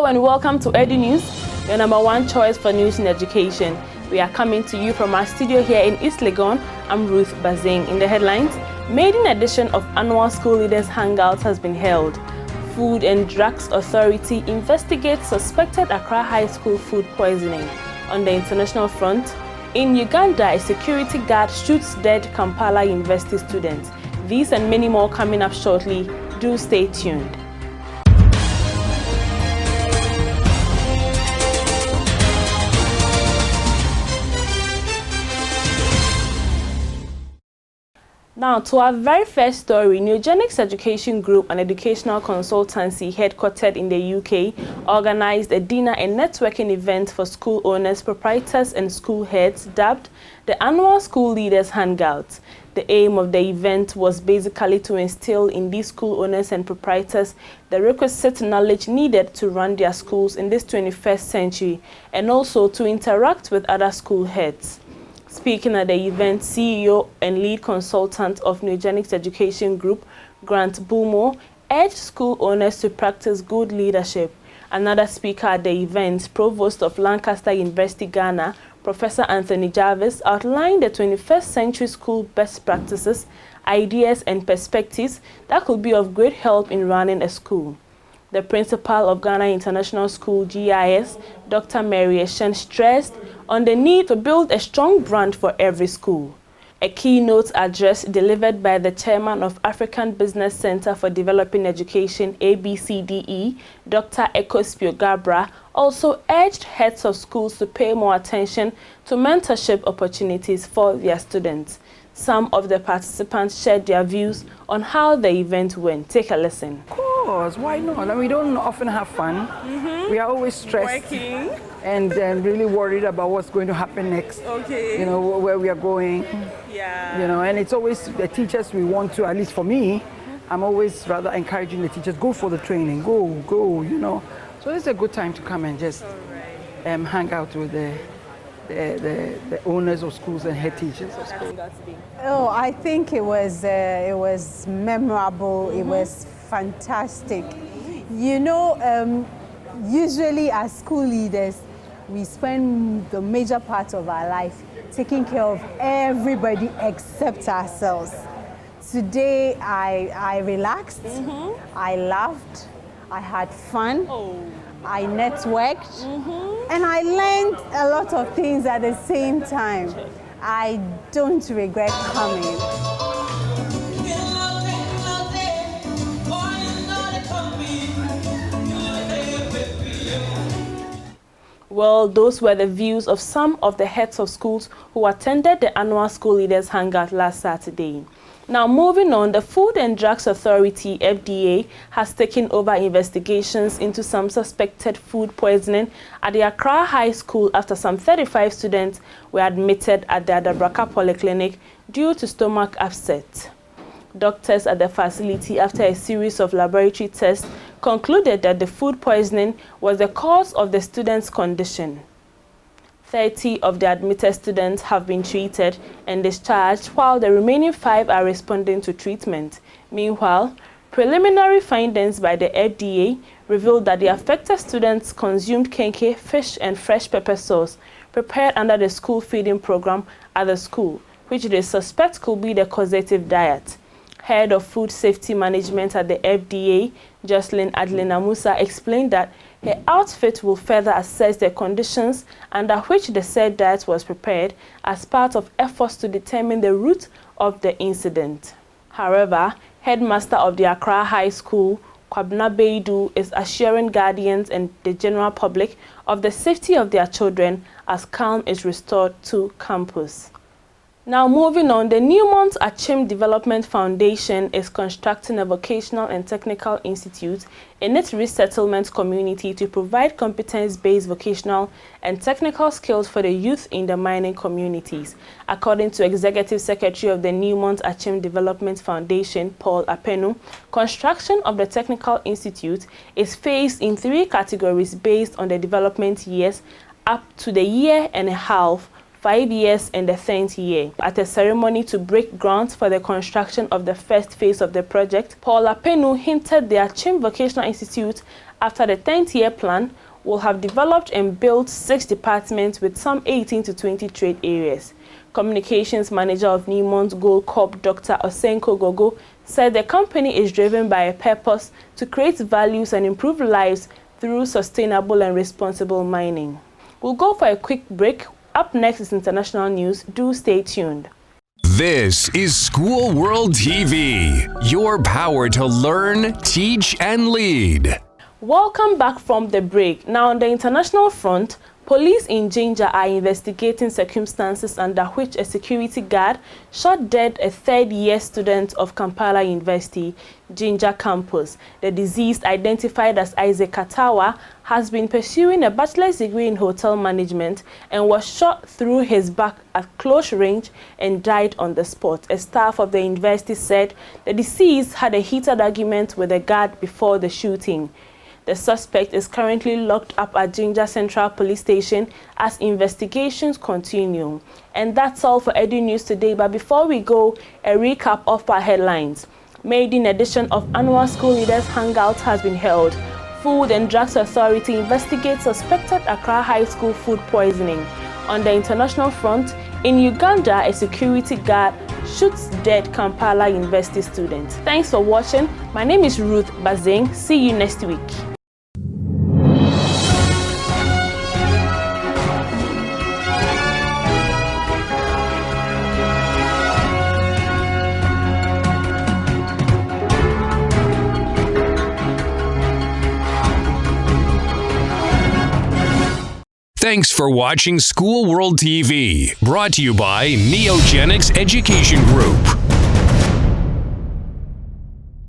Hello and welcome to Edunews, your number one choice for news and education. We are coming to you from our studio here in East Legon. I'm Ruth Bazing. In the headlines, maiden edition of annual school leaders hangout has been held. Food and Drugs Authority investigates suspected Accra High School food poisoning. On the international front, in Uganda, a security guard shoots dead Kampala University students. These and many more coming up shortly. Do stay tuned. Now, to our very first story, Neogenics Education Group, an educational consultancy headquartered in the UK, organized a dinner and networking event for school owners, proprietors, and school heads dubbed the Annual School Leaders Hangout. The aim of the event was basically to instill in these school owners and proprietors the requisite knowledge needed to run their schools in this 21st century and also to interact with other school heads. Speaking at the event, CEO and lead consultant of Neogenics Education Group, Grant Bumo, urged school owners to practice good leadership. Another speaker at the event, Provost of Lancaster University, Ghana, Professor Anthony Jarvis, outlined the 21st century school best practices, ideas and perspectives that could be of great help in running a school. The principal of Ghana International School, GIS, Dr. Mary Eshen, stressed on the need to build a strong brand for every school. A keynote address delivered by the chairman of African Business Center for Developing Education, ABCDE, Dr. Ekospio Gabra, also urged heads of schools to pay more attention to mentorship opportunities for their students. Some of the participants shared their views on how the event went. Take a listen. Of course, why not? I mean, we don't often have fun. We are always stressed and really worried about what's going to happen next. Okay. You know, where we are going. Yeah. You know, and it's always the teachers we want to, at least for me, I'm always rather encouraging the teachers, go for the training, go, you know. So it's a good time to come and just hang out with the owners of schools and head teachers of schools. Oh, I think it was memorable. It was fantastic. You know, usually as school leaders, we spend the major part of our life taking care of everybody except ourselves. Today, I relaxed, I laughed, I had fun, I networked, and I learned a lot of things at the same time. I don't regret coming. Well, those were the views of some of the heads of schools who attended the annual School Leaders Hangout last Saturday. Now, moving on, the Food and Drugs Authority, FDA, has taken over investigations into some suspected food poisoning at the Accra High School after some 35 students were admitted at the Adabraka Polyclinic due to stomach upset. Doctors at the facility, after a series of laboratory tests, concluded that the food poisoning was the cause of the students' condition. 30 of the admitted students have been treated and discharged, while the remaining 5 are responding to treatment. Meanwhile, preliminary findings by the FDA revealed that the affected students consumed kenke, fish and fresh pepper sauce prepared under the school feeding program at the school, which they suspect could be the causative diet. Head of Food Safety Management at the FDA, Jocelyn Adelina Musa, explained that her outfit will further assess the conditions under which the said diet was prepared as part of efforts to determine the root of the incident. However, headmaster of the Accra High School, Kwabna Beidu, is assuring guardians and the general public of the safety of their children as calm is restored to campus. Now, moving on, the Newmont Achim Development Foundation is constructing a vocational and technical institute in its resettlement community to provide competence-based vocational and technical skills for the youth in the mining communities. According to Executive Secretary of the Newmont Achim Development Foundation, Paul Apenu, construction of the Technical Institute is phased in 3 categories based on the development years up to the year and a half 5 years and the 10th year. At a ceremony to break ground for the construction of the first phase of the project, Paula Penu hinted the Achim Vocational Institute, after the 10th year plan, will have developed and built 6 departments with some 18 to 20 trade areas. Communications manager of Newmont Gold Corp, Dr. Osenko Gogo, said the company is driven by a purpose to create values and improve lives through sustainable and responsible mining. We'll go for a quick break. Up next is international news. Do stay tuned. This is School World TV, your power to learn, teach, and lead. Welcome back from the break. Now, on the international front, police in Jinja are investigating circumstances under which a security guard shot dead a third-year student of Kampala University, Jinja campus. The deceased, identified as Isaac Katawa, has been pursuing a bachelor's degree in hotel management and was shot through his back at close range and died on the spot. A staff of the university said the deceased had a heated argument with the guard before the shooting. The suspect is currently locked up at Jinja Central Police Station as investigations continue. And that's all for Edunews today. But before we go, a recap of our headlines. Maiden edition of Annual School Leaders Hangout has been held. Food and Drugs Authority investigates suspected Accra High School food poisoning. On the international front, in Uganda, a security guard shoots dead Kampala University student. Thanks for watching. My name is Ruth Bazeng. See you next week. Thanks for watching School World TV, brought to you by Neogenics Education Group.